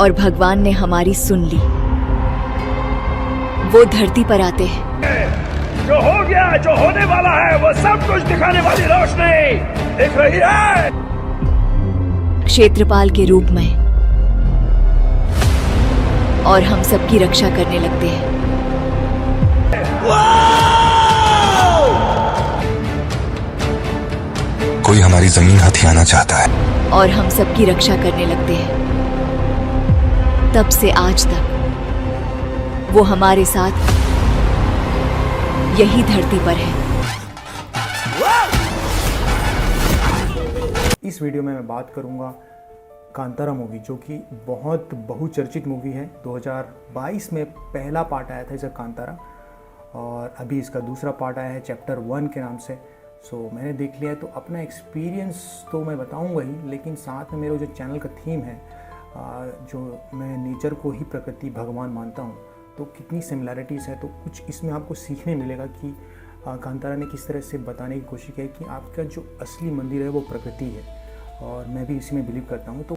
और भगवान ने हमारी सुन ली। वो धरती पर आते हैं। जो हो गया, जो होने वाला है, वो सब कुछ दिखाने वाली रोशनी दिख रही है। क्षेत्रपाल के रूप में, और हम सबकी रक्षा करने लगते हैं। कोई हमारी जमीन हथियाना चाहता है और हम सबकी रक्षा करने लगते हैं। तब से आज तक वो हमारे साथ यही धरती पर है। इस वीडियो में मैं बात करूंगा कांतारा मूवी, जो कि बहुत बहुचर्चित मूवी है। 2022 में पहला पार्ट आया था इसका कांतारा, और अभी इसका दूसरा पार्ट आया है चैप्टर 1 के नाम से। मैंने देख लिया है, तो अपना एक्सपीरियंस तो मैं बताऊंगा ही, लेकिन साथ में मेरा जो चैनल का थीम है, जो मैं नेचर को ही प्रकृति भगवान मानता हूँ, तो कितनी सिमिलैरिटीज़ है, तो कुछ इसमें आपको सीखने मिलेगा कि कांतारा ने किस तरह से बताने की कोशिश की है कि आपका जो असली मंदिर है वो प्रकृति है, और मैं भी इसी में बिलीव करता हूँ। तो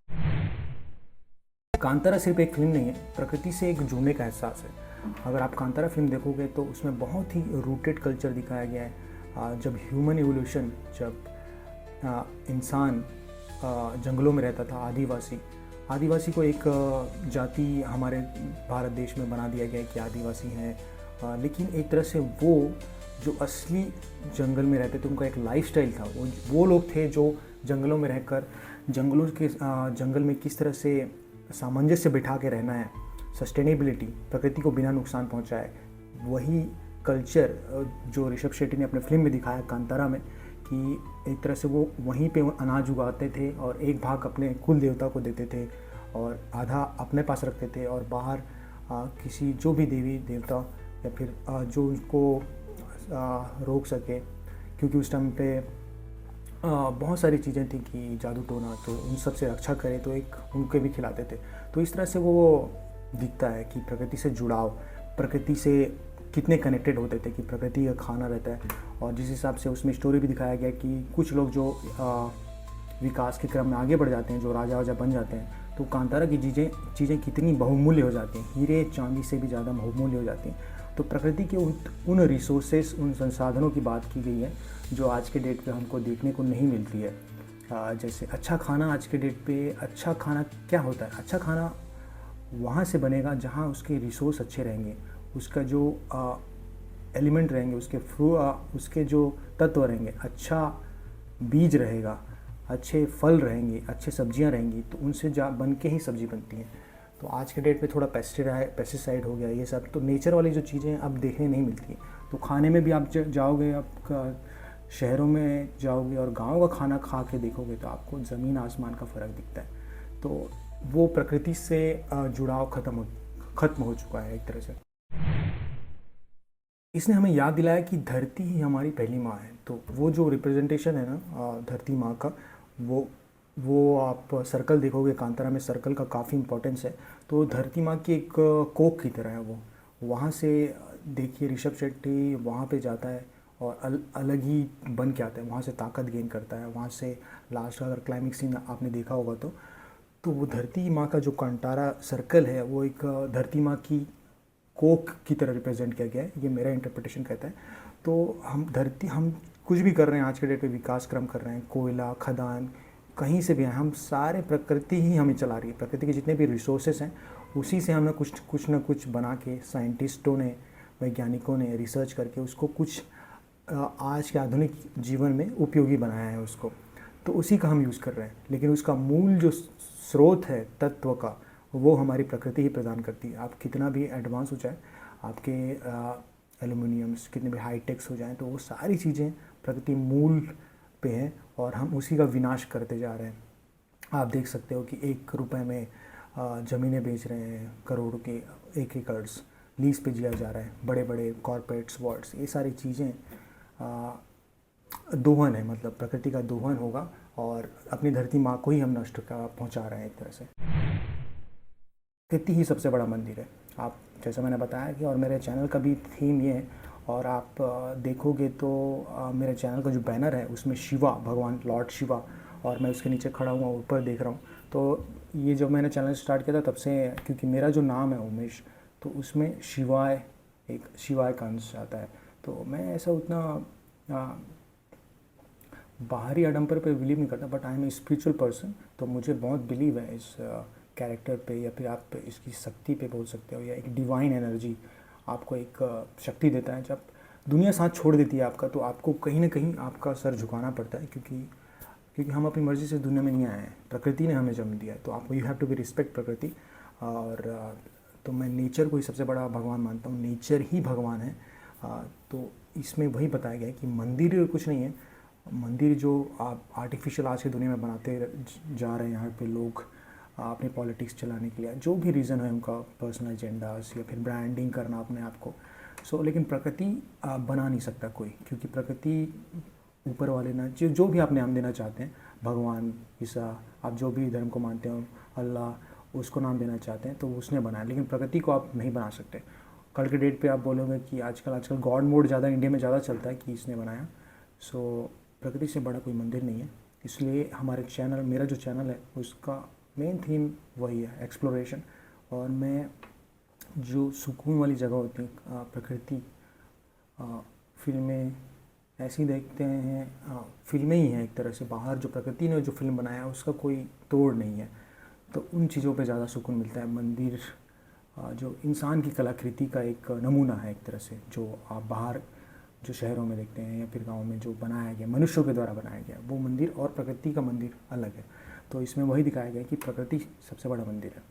कांतारा सिर्फ एक फिल्म नहीं है, प्रकृति से एक जुड़ने का एहसास है। अगर आप कांतारा फिल्म देखोगे तो उसमें बहुत ही रूटेड कल्चर दिखाया गया है। जब ह्यूमन इवोल्यूशन, जब इंसान जंगलों में रहता था, आदिवासी को एक जाति हमारे भारत देश में बना दिया गया है कि आदिवासी हैं, लेकिन एक तरह से वो जो असली जंगल में रहते थे उनका एक लाइफस्टाइल था। वो लोग थे जो जंगलों में रहकर जंगल में किस तरह से सामंजस्य बिठा के रहना है, सस्टेनेबिलिटी, प्रकृति को बिना नुकसान पहुंचाए। वही कल्चर जो ऋषभ शेट्टी ने अपने फिल्म में दिखाया कांतारा में, कि एक तरह से वो वहीं पे अनाज उगाते थे और एक भाग अपने कुल देवता को देते थे और आधा अपने पास रखते थे, और बाहर किसी जो भी देवी देवता या फिर जो उनको रोक सके, क्योंकि उस टाइम पे बहुत सारी चीज़ें थी कि जादू टोना, तो उन सब से रक्षा करें तो एक उनके भी खिलाते थे। तो इस तरह से वो दिखता है कि प्रकृति से जुड़ाव, प्रकृति से कितने कनेक्टेड होते थे, कि प्रकृति का खाना रहता है। और जिस हिसाब से उसमें स्टोरी भी दिखाया गया कि कुछ लोग जो विकास के क्रम में आगे बढ़ जाते हैं, जो राजा बन जाते हैं, तो कांतारा की चीज़ें कितनी बहुमूल्य हो जाती हैं, हीरे चांदी से भी ज़्यादा बहुमूल्य हो जाती हैं। तो प्रकृति के उन रिसोर्सेस, उन संसाधनों की बात की गई है जो आज के डेट पे हमको देखने को नहीं मिलती है। जैसे अच्छा खाना, आज के डेट पे अच्छा खाना क्या होता है? अच्छा खाना वहाँ से बनेगा जहाँ उसके रिसोर्स अच्छे रहेंगे, उसका जो एलिमेंट रहेंगे, उसके जो तत्व रहेंगे, अच्छा बीज रहेगा, अच्छे फल रहेंगे, अच्छे सब्जियां रहेंगी, तो उनसे बन के ही सब्जी बनती है। तो आज के डेट पे थोड़ा पेस्टिसाइड हो गया, ये सब तो नेचर वाली जो चीज़ें अब देखने नहीं मिलती। तो खाने में भी आप जाओगे, आप शहरों में जाओगे और गाँव का खाना खा के देखोगे तो आपको ज़मीन आसमान का फ़र्क दिखता है। तो वो प्रकृति से जुड़ाव खत्म हो चुका है एक तरह से। इसने हमें याद दिलाया कि धरती ही हमारी पहली माँ है। तो वो जो रिप्रेजेंटेशन है ना धरती माँ का, वो आप सर्कल देखोगे कांतारा में, सर्कल का काफ़ी इंपॉर्टेंस है। तो धरती माँ की एक कोक की तरह है वो। वहाँ से देखिए ऋषभ शेट्टी वहाँ पे जाता है और अलग ही बन के आता है, वहाँ से ताकत गेन करता है। वहाँ से लास्ट अगर क्लाइमेक्स सीन आपने देखा होगा तो वो धरती माँ का जो कांतारा सर्कल है वो एक धरती माँ की कोक की तरह रिप्रेजेंट किया गया है, ये मेरा इंटरप्रिटेशन कहता है। तो हम कुछ भी कर रहे हैं आज के डेट पे, विकास क्रम कर रहे हैं, कोयला खदान कहीं से भी हैं, हम सारे प्रकृति ही हमें चला रही है। प्रकृति के जितने भी रिसोर्सेस हैं उसी से हमने कुछ ना कुछ बना के, साइंटिस्टों ने, वैज्ञानिकों ने रिसर्च करके उसको कुछ आज के आधुनिक जीवन में उपयोगी बनाया है उसको। तो उसी का हम यूज़ कर रहे हैं, लेकिन उसका मूल जो स्रोत है तत्व का, वो हमारी प्रकृति ही प्रदान करती है। आप कितना भी एडवांस हो जाए, आपके एल्युमिनियम्स कितने भी हाईटेक्स हो जाएं, तो वो सारी चीज़ें प्रकृति मूल पे हैं और हम उसी का विनाश करते जा रहे हैं। आप देख सकते हो कि 1 रुपए में ज़मीनें बेच रहे हैं, करोड़ों के 1 एकड़्स लीज पे दिया जा रहा है, बड़े बड़े कॉरपोरेट्स, वर्ड्स, ये सारी चीज़ें दोहन है, मतलब प्रकृति का दोहन होगा और अपनी धरती माँ को ही हम नष्ट पहुँचा रहे हैं एक तरह से। प्रकृति ही सबसे बड़ा मंदिर है। आप जैसा मैंने बताया कि, और मेरे चैनल का भी थीम ये है, और आप देखोगे तो मेरे चैनल का जो बैनर है उसमें शिवा, भगवान लॉर्ड शिवा, और मैं उसके नीचे खड़ा हुआ ऊपर देख रहा हूँ। तो ये जब मैंने चैनल स्टार्ट किया था तब से, क्योंकि मेरा जो नाम है उमेश, तो उसमें शिवाय, एक शिवाय का अंश आता है। तो मैं ऐसा उतना बाहरी आडंबर पे बिलीव नहीं करता, but I am a spiritual person. तो मुझे बहुत बिलीव है इस कैरेक्टर पे, या फिर आप इसकी शक्ति पे बोल सकते हो, या एक डिवाइन एनर्जी आपको एक शक्ति देता है। जब दुनिया साथ छोड़ देती है आपका, तो आपको कहीं ना कहीं आपका सर झुकाना पड़ता है, क्योंकि हम अपनी मर्ज़ी से दुनिया में नहीं आए हैं, प्रकृति ने हमें जन्म दिया है। तो आपको you have to be respect प्रकृति। और तो मैं नेचर को ही सबसे बड़ा भगवान मानता हूँ, नेचर ही भगवान है। तो इसमें वही बताया गया है कि मंदिर कुछ नहीं है। मंदिर जो आप आर्टिफिशियल आज की दुनिया में बनाते जा रहे हैं, यहाँ पे लोग अपने पॉलिटिक्स चलाने के लिए, जो भी रीज़न है उनका, पर्सनल एजेंडास या फिर ब्रांडिंग करना अपने आप को। लेकिन प्रकृति बना नहीं सकता कोई, क्योंकि प्रकृति ऊपर वाले ना, जो भी आप नाम देना चाहते हैं, भगवान, ईसा, आप जो भी धर्म को मानते हो, अल्लाह, उसको नाम देना चाहते हैं तो उसने बनाया, लेकिन प्रकृति को आप नहीं बना सकते। कल के डेट पे आप बोलोगे कि आजकल गॉड मोड ज़्यादा इंडिया में ज़्यादा चलता है कि इसने बनाया। प्रकृति से बड़ा कोई मंदिर नहीं है। इसलिए हमारे चैनल, मेरा जो चैनल है उसका मेन थीम वही है, एक्सप्लोरेशन। और मैं जो सुकून वाली जगह होती है, प्रकृति, फिल्में ऐसी देखते हैं, फिल्में ही हैं एक तरह से। बाहर जो प्रकृति ने जो फिल्म बनाया है उसका कोई तोड़ नहीं है, तो उन चीज़ों पे ज़्यादा सुकून मिलता है। मंदिर जो इंसान की कलाकृति का एक नमूना है एक तरह से, जो आप बाहर जो शहरों में देखते हैं या फिर गाँव में जो बनाया गया, मनुष्यों के द्वारा बनाया गया, वो मंदिर और प्रकृति का मंदिर अलग है। तो इसमें वही दिखाया गया कि प्रकृति सबसे बड़ा मंदिर है।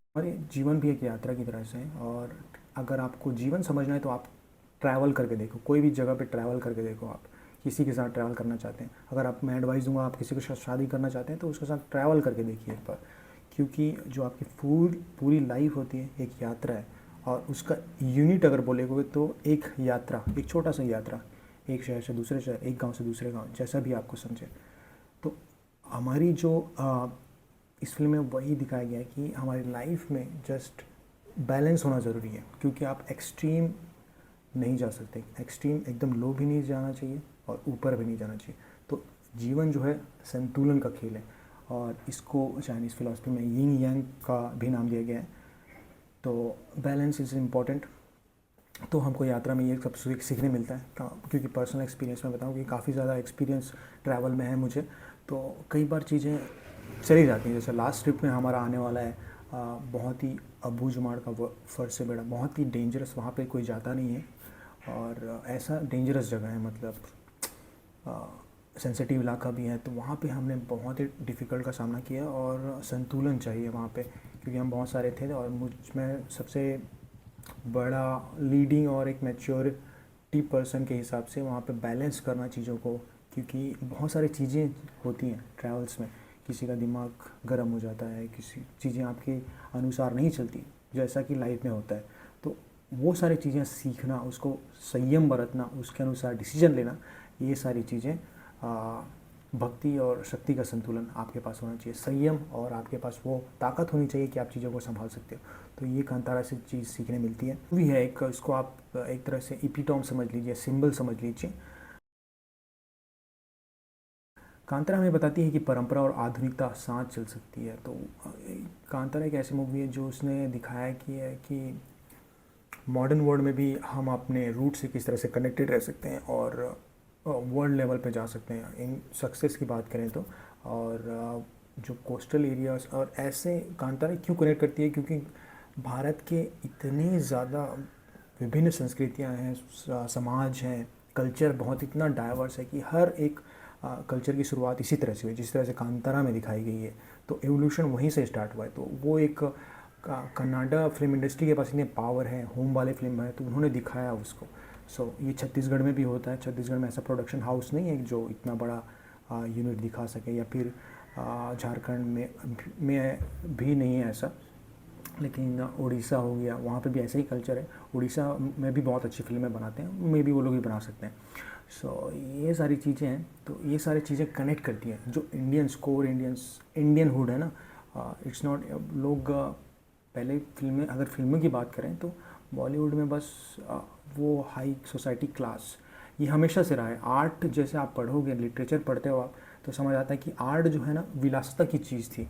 हमारे जीवन भी एक यात्रा की तरह से है, और अगर आपको जीवन समझना है तो आप ट्रैवल करके देखो, कोई भी जगह पे ट्रैवल करके देखो। आप किसी के साथ ट्रैवल करना चाहते हैं, अगर आप, मैं एडवाइस दूंगा, आप किसी के साथ शादी करना चाहते हैं तो उसके साथ ट्रैवल करके देखिए एक बार, क्योंकि जो आपकी पूरी लाइफ होती है एक यात्रा है। और उसका यूनिट अगर बोलेगे तो एक यात्रा, एक छोटा सा यात्रा, एक शहर से दूसरे शहर, एक गाँव से दूसरे गाँव, जैसा भी आपको समझे। तो हमारी जो इस फिल्म में वही दिखाया गया है कि हमारी लाइफ में जस्ट बैलेंस होना ज़रूरी है, क्योंकि आप एक्सट्रीम नहीं जा सकते, एक्सट्रीम एकदम लो भी नहीं जाना चाहिए और ऊपर भी नहीं जाना चाहिए। तो जीवन जो है संतुलन का खेल है, और इसको चाइनीज़ फिलॉसफी में यिंग यांग का भी नाम दिया गया है। तो बैलेंस इज़ इम्पॉर्टेंट। तो हमको यात्रा में ये सब सीखने मिलता है, क्योंकि पर्सनल एक्सपीरियंस में बताऊँ कि काफ़ी ज़्यादा एक्सपीरियंस ट्रैवल में है मुझे। तो कई बार चीज़ें चली जाती हैं, जैसे लास्ट ट्रिप में हमारा आने वाला है बहुत ही अबू जुमाड़ का फर्श से बेड़ा, बहुत ही डेंजरस, वहाँ पे कोई जाता नहीं है, और ऐसा डेंजरस जगह है, मतलब सेंसिटिव इलाका भी है। तो वहाँ पे हमने बहुत ही डिफ़िकल्ट का सामना किया, और संतुलन चाहिए वहाँ पे, क्योंकि हम बहुत सारे थे, और मुझ में सबसे बड़ा लीडिंग और एक मैच्योरिटी पर्सन के हिसाब से वहाँ पे बैलेंस करना चीज़ों को, क्योंकि बहुत सारी चीज़ें होती हैं ट्रैवल्स में। किसी का दिमाग गर्म हो जाता है, किसी चीज़ें आपके अनुसार नहीं चलती जैसा कि लाइफ में होता है। तो वो सारी चीज़ें सीखना, उसको संयम बरतना, उसके अनुसार डिसीजन लेना, ये सारी चीज़ें भक्ति और शक्ति का संतुलन आपके पास होना चाहिए, संयम, और आपके पास वो ताकत होनी चाहिए कि आप चीज़ों को संभाल सकते हो। तो ये कांतारा से चीज़ सीखने मिलती है। भी है एक, इसको आप एक तरह से इपिटॉम समझ लीजिए, सिंबल समझ लीजिए। कांतारा हमें बताती है कि परंपरा और आधुनिकता साथ चल सकती है। तो कांतारा एक ऐसी मूवी है जो उसने दिखाया कि मॉडर्न वर्ल्ड में भी हम अपने रूट से किस तरह से कनेक्टेड रह सकते हैं, और वर्ल्ड लेवल पे जा सकते हैं इन सक्सेस की बात करें तो। और जो कोस्टल एरियाज, और ऐसे कांतारा क्यों कनेक्ट करती है, क्योंकि भारत के इतने ज़्यादा विभिन्न संस्कृतियां हैं, समाज हैं, कल्चर बहुत इतना डाइवर्स है कि हर एक कल्चर की शुरुआत इसी तरह से हुई जिस तरह से कांतारा में दिखाई गई है। तो एवोल्यूशन वहीं से स्टार्ट हुआ है। तो वो एक कन्नाडा फिल्म इंडस्ट्री के पास इतने पावर है, होम वाले फिल्म है, तो उन्होंने दिखाया उसको। ये छत्तीसगढ़ में भी होता है। छत्तीसगढ़ में ऐसा प्रोडक्शन हाउस नहीं है जो इतना बड़ा यूनिट दिखा सके, या फिर झारखंड में भी नहीं है ऐसा, लेकिन उड़ीसा हो गया, वहाँ पे भी ऐसा ही कल्चर है। उड़ीसा में भी बहुत अच्छी फिल्में बनाते हैं, मे भी वो लोग भी बना सकते हैं। ये सारी चीज़ें हैं। तो ये सारी चीज़ें कनेक्ट करती हैं जो इंडियन हुड है ना। इट्स नॉट, लोग पहले अगर फिल्मों की बात करें तो बॉलीवुड में बस वो हाई सोसाइटी क्लास ये हमेशा से रहा है। आर्ट जैसे आप पढ़ोगे, लिटरेचर पढ़ते हो आप, तो समझ आता है कि आर्ट जो है ना विलासिता की चीज़ थी,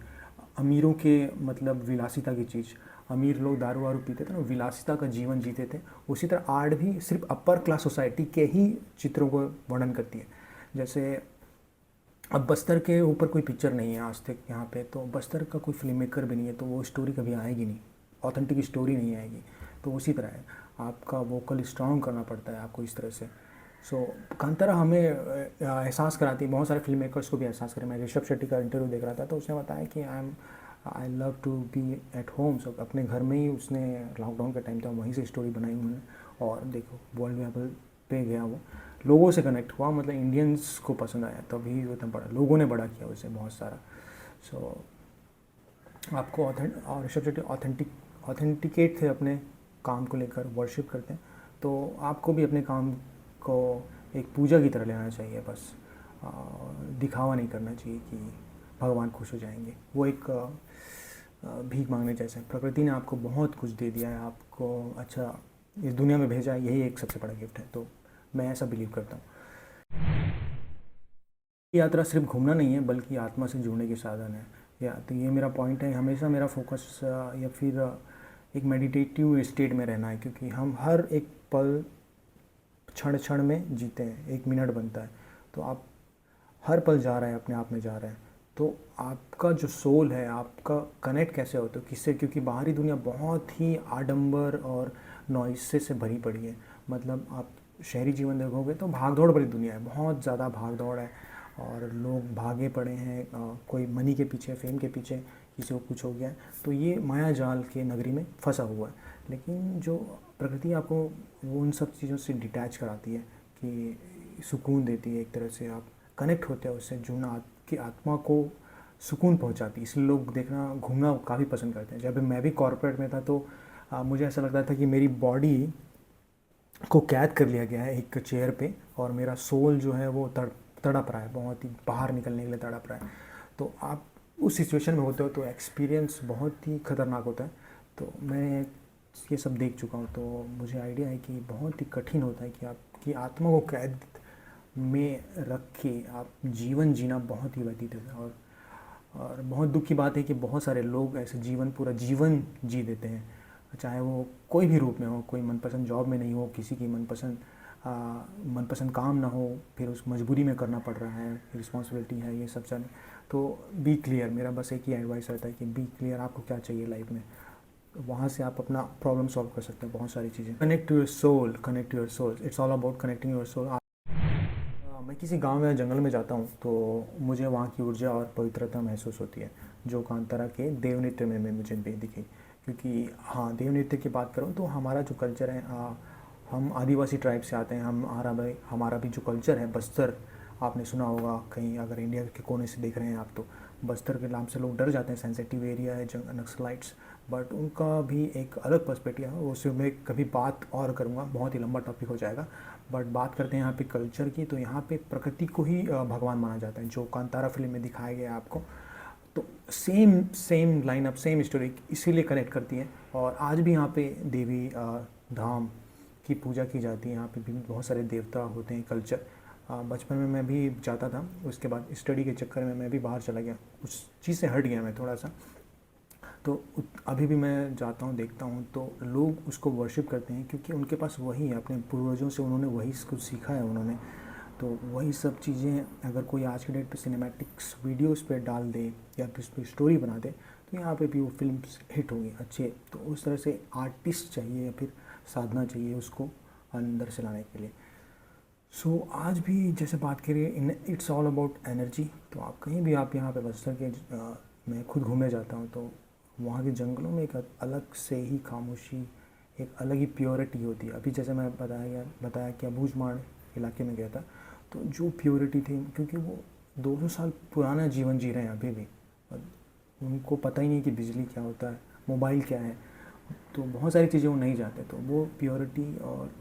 अमीरों के मतलब विलासिता की चीज़। अमीर लोग दारू वारू पीते थे ना, विलासिता का जीवन जीते थे। उसी तरह आर्ट भी सिर्फ अपर क्लास सोसाइटी के ही चित्रों को वर्णन करती है। जैसे अब बस्तर के ऊपर कोई पिक्चर नहीं है आज तक यहाँ पे, तो बस्तर का कोई फिल्म मेकर भी नहीं है, तो वो स्टोरी कभी आएगी नहीं, ऑथेंटिक स्टोरी नहीं आएगी। तो उसी तरह है, आपका वोकल स्ट्रॉन्ग करना पड़ता है आपको इस तरह से। सो कांतारा हमें एहसास कराती है, बहुत सारे फिल्म मेकर्स को भी एहसास करें। मैं ऋषभ शेट्टी का इंटरव्यू देख रहा था, तो उसने बताया कि I love to be at home. So अपने घर में ही उसने लॉकडाउन का टाइम था, वहीं से स्टोरी बनाई उन्होंने, और देखो वर्ल्ड लेवल पे गया, वो लोगों से कनेक्ट हुआ, मतलब इंडियंस को पसंद आया, तभी वो इतना बड़ा, लोगों ने बड़ा किया उसे बहुत सारा। सो आपको और ऋषभ शेट्टी ऑथेंटिकेट थे अपने काम को लेकर, वर्शिप करते हैं, तो आपको भी अपने काम को एक पूजा की तरह लेना चाहिए। बस दिखावा नहीं करना चाहिए कि भगवान खुश हो जाएंगे, वो एक भीख मांगने जैसा है। प्रकृति ने आपको बहुत कुछ दे दिया है, आपको अच्छा इस दुनिया में भेजा है, यही एक सबसे बड़ा गिफ्ट है। तो मैं ऐसा बिलीव करता हूँ। यात्रा सिर्फ घूमना नहीं है, बल्कि आत्मा से जुड़ने के साधन है। या तो ये मेरा पॉइंट है, हमेशा मेरा फोकस या फिर एक मेडिटेटिव स्टेट में रहना है, क्योंकि हम हर एक पल क्षण क्षण में जीते हैं, एक मिनट बनता है, तो आप हर पल जा रहे हैं, अपने आप में जा रहे हैं। तो आपका जो सोल है, आपका कनेक्ट कैसे होता है किससे, क्योंकि बाहरी दुनिया बहुत ही आडंबर और नॉइस से भरी पड़ी है। मतलब आप शहरी जीवन देखोगे तो भागदौड़ भरी दुनिया है, बहुत ज़्यादा भागदौड़ है, और लोग भागे पड़े हैं, कोई मनी के पीछे, फेम के पीछे, किसी को कुछ हो गया है, तो ये माया जाल के नगरी में फंसा हुआ है। लेकिन जो प्रकृति आपको वो उन सब चीज़ों से डिटैच कराती है, कि सुकून देती है, एक तरह से आप कनेक्ट होते हैं उससे, जुड़ना आपकी आत्मा को सुकून पहुंचाती है। इसलिए लोग देखना, घूमना काफ़ी पसंद करते हैं। जब मैं भी कॉर्पोरेट में था, तो मुझे ऐसा लगता था कि मेरी बॉडी को कैद कर लिया गया है एक चेयर पे, और मेरा सोल जो है वो तड़प रहा है, बहुत ही बाहर निकलने के लिए तड़प रहा है। तो आप उस सिचुएशन में होते हो तो एक्सपीरियंस बहुत ही ख़तरनाक होता है। तो मैं ये सब देख चुका हूँ, तो मुझे आइडिया है कि बहुत ही कठिन होता है कि आपकी आत्मा को कैद में रख के आप जीवन जीना बहुत ही व्यतीत है। और बहुत दुख की बात है कि बहुत सारे लोग ऐसे पूरा जीवन जी देते हैं, चाहे वो कोई भी रूप में हो, कोई मनपसंद जॉब में नहीं हो, किसी की मनपसंद काम ना हो, फिर उस मजबूरी में करना पड़ रहा है, रिस्पॉन्सिबिलिटी है, ये सब चल। तो बी क्लियर, मेरा बस एक ही एडवाइस रहता है कि बी क्लियर, आपको क्या चाहिए लाइफ में, वहाँ से आप अपना प्रॉब्लम सॉल्व कर सकते हैं, बहुत सारी चीज़ें। Connect to your soul, it's all about connecting your soul. मैं किसी गांव या जंगल में जाता हूँ, तो मुझे वहाँ की ऊर्जा और पवित्रता महसूस होती है, जो कांतारा के देव नृत्य में मुझे दिखी। क्योंकि हाँ, देव नृत्य की बात करूँ तो हमारा जो कल्चर है, हम आदिवासी ट्राइब से आते हैं, हमारा भी जो कल्चर है, बस्तर, आपने सुना होगा कहीं, अगर इंडिया के कोने से देख रहे हैं आप, तो बस्तर के नाम से लोग डर जाते हैं, सेंसिटिव एरिया है, नक्सलाइट्स, बट उनका भी एक अलग पर्सपेक्टिव है, उससे मैं कभी बात और करूँगा, बहुत ही लंबा टॉपिक हो जाएगा। बट बात करते हैं यहाँ पे कल्चर की, तो यहाँ पे प्रकृति को ही भगवान माना जाता है, जो कांतारा फिल्म में दिखाया गया है आपको। तो सेम लाइनअप, सेम स्टोरी इसीलिए कनेक्ट करती है। और आज भी यहाँ पे देवी धाम की पूजा की जाती है, यहाँ पे भी बहुत सारे देवता होते हैं। कल्चर बचपन में मैं भी जाता था, उसके बाद स्टडी के चक्कर में मैं भी बाहर चला गया, उस चीज़ से हट गया मैं थोड़ा सा। तो अभी भी मैं जाता हूँ, देखता हूँ, तो लोग उसको वर्शिप करते हैं, क्योंकि उनके पास वही है, अपने पूर्वजों से उन्होंने वही कुछ सीखा है उन्होंने। तो वही सब चीज़ें अगर कोई आज के डेट पे सिनेमैटिक्स वीडियोस पे डाल दे या फिर उस पर स्टोरी बना दे, तो यहाँ पे भी वो फिल्म्स हिट होंगी अच्छे। तो उस तरह से आर्टिस्ट चाहिए या फिर साधना चाहिए उसको अंदर से लाने के लिए। सो आज भी जैसे बात करिए, इट्स ऑल अबाउट एनर्जी। तो आप कहीं भी, आप यहाँ पे बस्तर के मैं खुद घूमने जाता हूँ, तो वहाँ के जंगलों में एक अलग से ही खामोशी, एक अलग ही प्योरिटी होती है। अभी जैसे मैं बताया कि अबूझमाड़ इलाके में गया था, तो जो प्योरिटी थी, क्योंकि वो 200 साल पुराना जीवन जी रहे हैं अभी भी, उनको पता ही नहीं कि बिजली क्या होता है, मोबाइल क्या है, तो बहुत सारी चीज़ें वो नहीं जानते। तो वो प्योरिटी और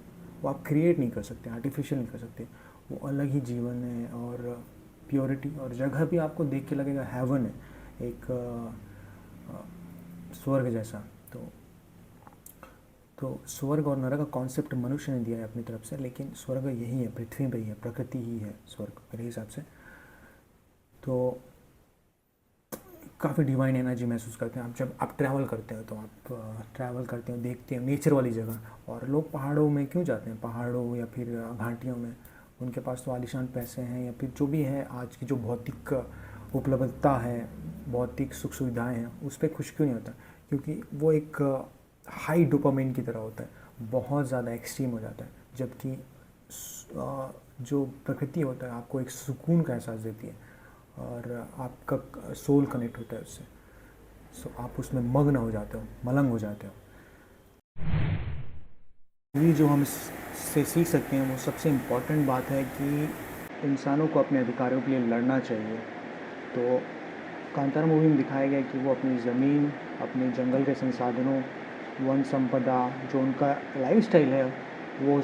वो आप क्रिएट नहीं कर सकते, आर्टिफिशियल नहीं कर सकते, वो अलग ही जीवन है। और प्योरिटी और जगह भी आपको देख के लगेगा हेवन है, एक स्वर्ग जैसा। तो स्वर्ग और नरक का कॉन्सेप्ट मनुष्य ने दिया है अपनी तरफ से, लेकिन स्वर्ग यही है, पृथ्वी पे ही है, प्रकृति ही है स्वर्ग मेरे हिसाब से। तो काफ़ी डिवाइन एनर्जी महसूस करते हैं आप जब आप ट्रैवल करते हो। तो आप ट्रैवल करते हो, देखते हो नेचर वाली जगह। और लोग पहाड़ों में क्यों जाते हैं, पहाड़ों या फिर घाटियों में? उनके पास तो आलीशान पैसे हैं या फिर जो भी है आज की जो भौतिक उपलब्धता है, भौतिक सुख सुविधाएं हैं, उस पर खुश क्यों नहीं होता? क्योंकि वो एक हाई डोपामाइन की तरह होता है, बहुत ज़्यादा एक्सट्रीम हो जाता है। जबकि जो प्रकृति होता है आपको एक सुकून का एहसास देती है और आपका सोल कनेक्ट होता है उससे। सो आप उसमें मग्न हो जाते हो, मलंग हो जाते हो। ये जो हम इससे सीख सकते हैं वो सबसे इम्पॉर्टेंट बात है कि इंसानों को अपने अधिकारों के लिए लड़ना चाहिए। तो कांतारा मूवी में दिखाया गया कि वो अपनी ज़मीन, अपने जंगल के संसाधनों, वन संपदा, जो उनका लाइफस्टाइल है वो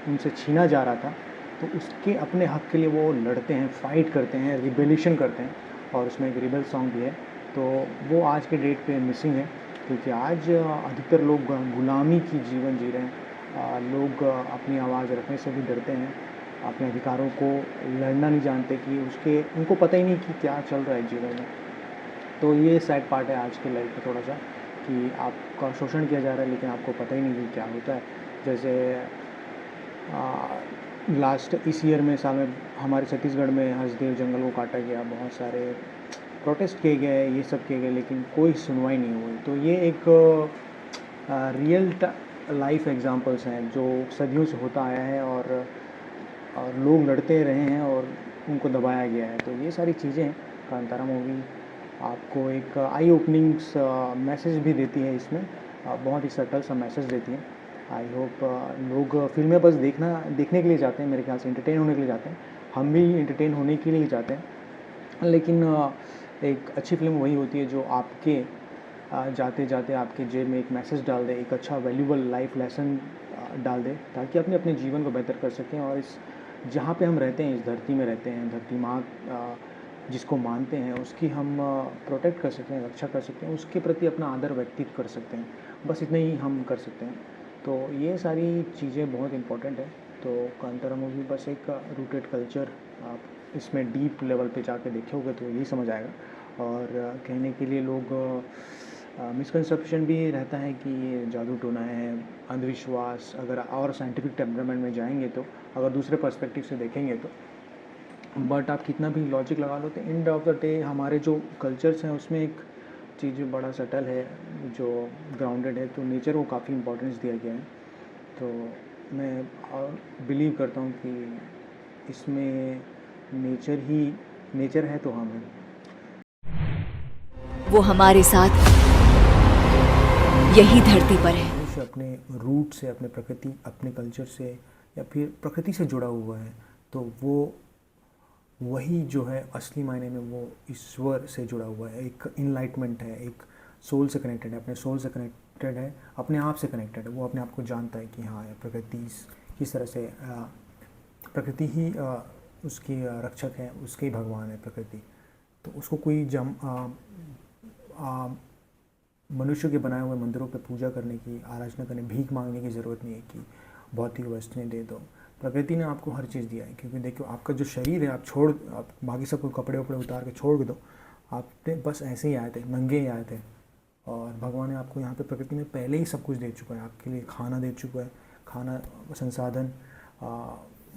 उनसे छीना जा रहा था। तो उसके अपने हक के लिए वो लड़ते हैं, फाइट करते हैं, रिबेलिशन करते हैं। और उसमें एक रिबेल सॉन्ग भी है। तो वो आज के डेट पे मिसिंग है, क्योंकि आज अधिकतर लोग गुलामी की जीवन जी रहे हैं। लोग अपनी आवाज़ रखने से भी डरते हैं, अपने अधिकारों को लड़ना नहीं जानते कि उनको पता ही नहीं कि क्या चल रहा है जीवन में। तो ये सैड पार्ट है आज के लाइफ में थोड़ा सा, कि आपका शोषण किया जा रहा है लेकिन आपको पता ही नहीं कि क्या होता है। जैसे लास्ट इस ईयर में, साल में, हमारे छत्तीसगढ़ में हंसदेव जंगल को काटा गया, बहुत सारे प्रोटेस्ट किए गए, ये सब किए गए, लेकिन कोई सुनवाई नहीं हुई। तो ये एक रियल लाइफ एग्जांपल्स हैं जो सदियों से होता आया है और लोग लड़ते रहे हैं और उनको दबाया गया है। तो ये सारी चीज़ें हैं। कांतारा मूवी आपको एक आई ओपनिंग्स मैसेज भी देती है इसमें, बहुत ही सटल सा मैसेज देती है। आई होप लोग फिल्में बस देखने के लिए जाते हैं, मेरे ख्याल से एंटरटेन होने के लिए जाते हैं। हम भी एंटरटेन होने के लिए जाते हैं, लेकिन एक अच्छी फिल्म वही होती है जो आपके जाते जाते आपके जेब में एक मैसेज डाल दे, एक अच्छा वैल्यूबल लाइफ लेसन डाल दे, ताकि अपने जीवन को बेहतर कर सकें। और इस जहाँ पे हम रहते हैं, इस धरती में रहते हैं, धरती माँ जिसको मानते हैं, उसकी हम प्रोटेक्ट कर सकते हैं, रक्षा कर सकते हैं, उसके प्रति अपना आदर व्यक्तित कर सकते हैं। बस इतना ही हम कर सकते हैं। तो ये सारी चीज़ें बहुत इम्पोर्टेंट है। तो कांतारा मूवी बस एक रूटेड कल्चर, आप इसमें डीप लेवल पे जाके देखोगे तो यही समझ आएगा। और कहने के लिए लोग मिसकंसेप्शन भी रहता है कि ये जादू टोना है, अंधविश्वास। अगर और साइंटिफिक टेम्परामेंट में जाएंगे तो, अगर दूसरे पर्सपेक्टिव से देखेंगे तो, बट आप कितना भी लॉजिक लगा लो तो एंड ऑफ द डे हमारे जो कल्चर्स हैं उसमें एक चीज़ बड़ा सटल है, जो ग्राउंडेड है। तो नेचर को काफ़ी इंपॉर्टेंस दिया गया है। तो मैं बिलीव करता हूँ कि इसमें नेचर है तो हम हैं। वो हमारे साथ यही धरती पर है। मनुष्य अपने रूट से, अपने प्रकृति, अपने कल्चर से या फिर प्रकृति से जुड़ा हुआ है। तो वो वही जो है असली मायने में वो ईश्वर से जुड़ा हुआ है, एक इनलाइटमेंट है, एक सोल से कनेक्टेड है, अपने सोल से कनेक्टेड है, अपने आप से कनेक्टेड है। वो अपने आप को जानता है कि हाँ, प्रकृति किस तरह से, प्रकृति ही उसकी रक्षक है, उसके ही भगवान है प्रकृति। तो उसको कोई मनुष्य के बनाए हुए मंदिरों पे पूजा करने की, आराधना करने, भीख मांगने की ज़रूरत नहीं है कि भौतिक वस्तुएं दे दो। प्रकृति ने आपको हर चीज़ दिया है। क्योंकि देखो, आपका जो शरीर है, आप बाकी सबको कपड़े वपड़े उतार के छोड़ दो, आपने बस ऐसे ही आए थे, नंगे ही आए थे। और भगवान ने आपको यहाँ पे प्रकृति में पहले ही सब कुछ दे चुका है। आपके लिए खाना दे चुका है, खाना, संसाधन,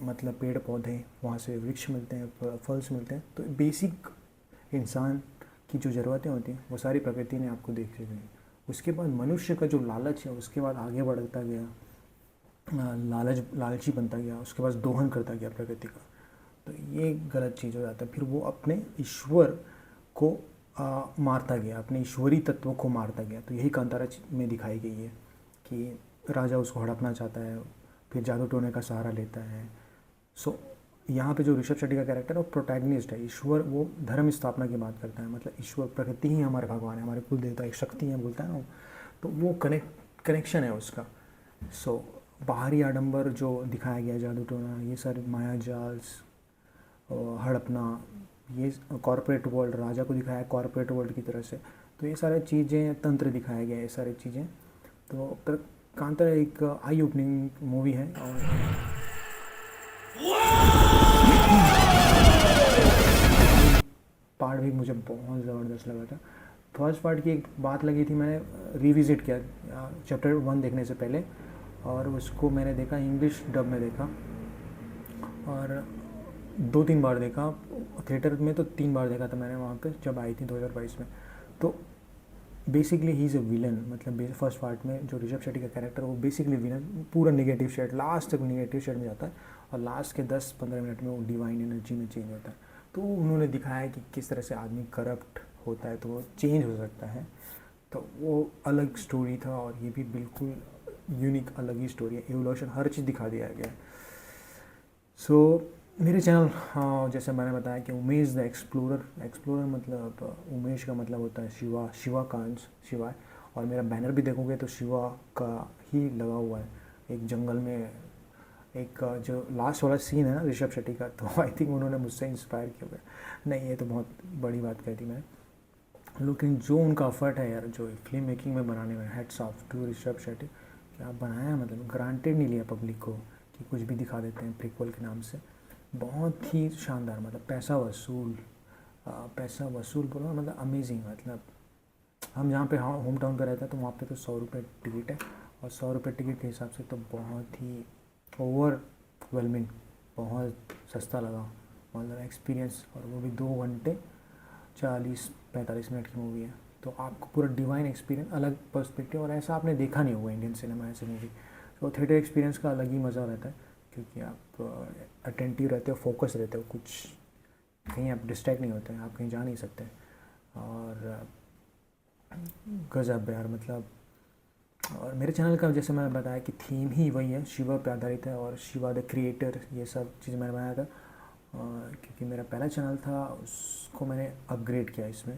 मतलब पेड़ पौधे, वहाँ से वृक्ष मिलते हैं, फल्स मिलते हैं। तो बेसिक इंसान की जो ज़रूरतें होती हैं वो सारी प्रकृति ने आपको दे दी। उसके बाद मनुष्य का जो लालच है, उसके बाद आगे बढ़ता गया, लालची बनता गया, उसके बाद दोहन करता गया प्रकृति का। तो ये गलत चीज़ हो जाता है। फिर वो अपने ईश्वर को मारता गया, अपने ईश्वरी तत्व को मारता गया। तो यही कांतारा में दिखाई गई है कि राजा उसको हड़पना चाहता है, फिर जादू टोने का सहारा लेता है। सो यहाँ पे जो ऋषभ शेट्टी का कैरेक्टर है वो प्रोटैगनिस्ट है। ईश्वर वो धर्म स्थापना की बात करता है, मतलब ईश्वर, प्रकृति ही हमारे भगवान है, हमारे कुल देवता, एक शक्ति है बोलता है ना। तो वो कनेक्शन है उसका। सो बाहरी आडंबर जो दिखाया गया, जादू टोना, ये सारे माया जाल, हड़पना, ये कॉर्पोरेट वर्ल्ड, राजा को दिखाया कॉर्पोरेट वर्ल्ड की तरह से। तो ये सारी चीज़ें, तंत्र दिखाया गया, ये सारी चीज़ें। तो कांतारा एक आई ओपनिंग मूवी है। और पार्ट भी मुझे बहुत ज़बरदस्त लगा था। फर्स्ट पार्ट की एक बात लगी थी, मैंने रिविज़िट किया चैप्टर 1 देखने से पहले, और उसको मैंने देखा इंग्लिश डब में देखा, और 2-3 बार देखा थिएटर में, तो 3 बार देखा था मैंने वहाँ पे जब आई थी 2022 में। तो basically he is a villain, मतलब फर्स्ट पार्ट में जो ऋषभ शेट्टी का कैरेक्टर वो बेसिकली विलन, पूरा नेगेटिव शेड, लास्ट तक नेगेटिव शेड में जाता है, और लास्ट के 10-15 मिनट में वो डिवाइन एनर्जी में चेंज होता है। तो उन्होंने दिखाया कि किस तरह से आदमी करप्ट होता है तो वो चेंज हो सकता है। तो वो अलग स्टोरी था, और ये भी बिल्कुल यूनिक अलग ही स्टोरी है, एवोल्यूशन हर चीज़ दिखा दिया गया है। सो मेरे चैनल, हाँ, जैसे मैंने बताया कि उमेश द एक्सप्लोरर मतलब उमेश का मतलब होता है शिवा का अंश, शिवा है। और मेरा बैनर भी देखोगे तो शिवा का ही लगा हुआ है, एक जंगल में। एक जो लास्ट वाला सीन है ना ऋषभ शेट्टी का, तो आई थिंक उन्होंने मुझसे इंस्पायर किया हुआ है। नहीं, ये तो बहुत बड़ी बात कह दी मैंने, लेकिन जो उनका एफर्ट है यार, जो फिल्म मेकिंग में बनाने में, heads off to Rishabh Shetty. क्या बनाया, मतलब ग्रांटेड नहीं लिया पब्लिक को कि कुछ भी दिखा देते हैं प्रीक्वल के नाम से। बहुत ही शानदार, मतलब पैसा वसूल बोलो, मतलब अमेजिंग। मतलब हम जहाँ पे होम टाउन पे रहते हैं तो वहाँ पे तो 100 रुपये टिकट है, और 100 रुपये टिकट के हिसाब से तो बहुत ही ओवरवेलमिंग, बहुत सस्ता लगा, मतलब एक्सपीरियंस। और वो भी 2 घंटे 40-45 मिनट की मूवी है, तो आपको पूरा डिवाइन एक्सपीरियंस, अलग पर्सपेक्टिव, और ऐसा आपने देखा नहीं होगा इंडियन सिनेमा ऐसे मूवी। तो थिएटर एक्सपीरियंस का अलग ही मज़ा रहता है, क्योंकि आप अटेंटिव रहते हो, फोकस रहते हो, कुछ कहीं आप डिस्ट्रैक्ट नहीं होते हैं, आप कहीं जा नहीं सकते। और गज़ब यार, मतलब। और मेरे चैनल का जैसे मैंने बताया कि थीम ही वही है, शिवा पे आधारित है, और शिवा द क्रिएटर, ये सब चीज़ मैंने बनाया था। क्योंकि मेरा पहला चैनल था, उसको मैंने अपग्रेड किया इसमें।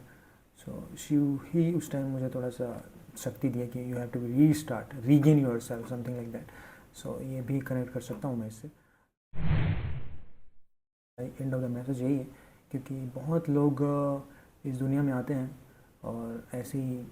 सो शिव ही उस टाइम मुझे थोड़ा सा शक्ति दिया कि you have to regain yourself, something like that. So ये भी कनेक्ट कर सकता हूँ मैं इससे। एंड ऑफ द मैसेज यही है, क्योंकि बहुत लोग इस दुनिया में आते हैं और ऐसे ही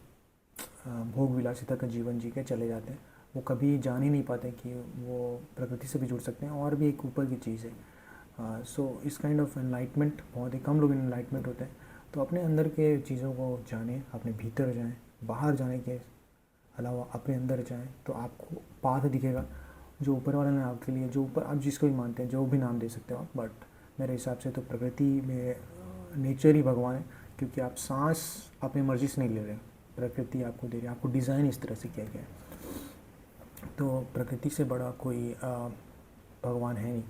भोग विलासिता का जीवन जी के चले जाते हैं। वो कभी जान ही नहीं पाते कि वो प्रकृति से भी जुड़ सकते हैं, और भी एक ऊपर की चीज़ है। सो इस काइंड ऑफ एनलाइटमेंट, बहुत ही कम लोग एनलाइटमेंट होते हैं। तो अपने अंदर के चीज़ों को जानें, अपने भीतर जाएं, बाहर जाने के अलावा अपने अंदर जाएं, तो आपको पाथ दिखेगा जो ऊपर वाले ने आपके लिए, जो ऊपर आप जिसको भी मानते हैं, जो भी नाम दे सकते हो आप। बट मेरे हिसाब से तो प्रकृति में नेचर ही भगवान है, क्योंकि आप सांस अपनी मर्ज़ी से नहीं ले रहे, प्रकृति आपको दे रही है, आपको डिज़ाइन इस तरह से किया गया है। तो प्रकृति से बड़ा कोई भगवान है नहीं,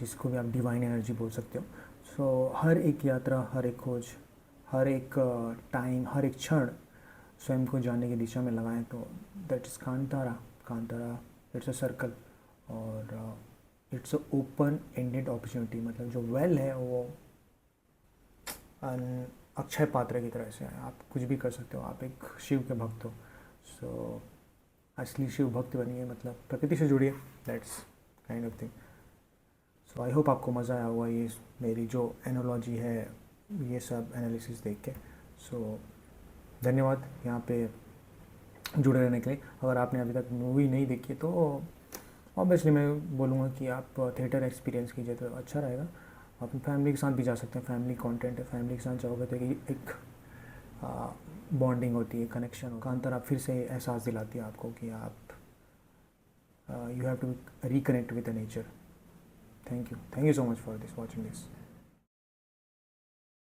जिसको भी आप डिवाइन एनर्जी बोल सकते हो। सो हर एक यात्रा, हर एक खोज, हर एक टाइम, हर एक क्षण स्वयं को जानने की दिशा में लगाएं, तो that is Kantara it's a circle, और it's a open ended opportunity. मतलब जो वेल है वो अक्षय पात्र की तरह से है, आप कुछ भी कर सकते हो, आप एक शिव के भक्त हो। सो असली शिव भक्त बनिए, मतलब प्रकृति से जुड़िए, that's kind of thing. So I hope आपको मज़ा आया होगा ये मेरी जो एनोलॉजी है, ये सब एनालिसिस देख के। सो धन्यवाद यहाँ पे जुड़े रहने के लिए। अगर आपने अभी तक मूवी नहीं देखी तो ऑब्वियसली मैं बोलूँगा कि आप थिएटर एक्सपीरियंस कीजिए, तो अच्छा रहेगा। अपनी फैमिली के साथ भी जा सकते हैं, फैमिली कंटेंट है, फैमिली के साथ जाओगे तो एक बॉन्डिंग होती है, कनेक्शन होगा। कांतारा फिर से एहसास दिलाती है आपको कि आप you have to reconnect with the nature. Thank you so much for this, watching this.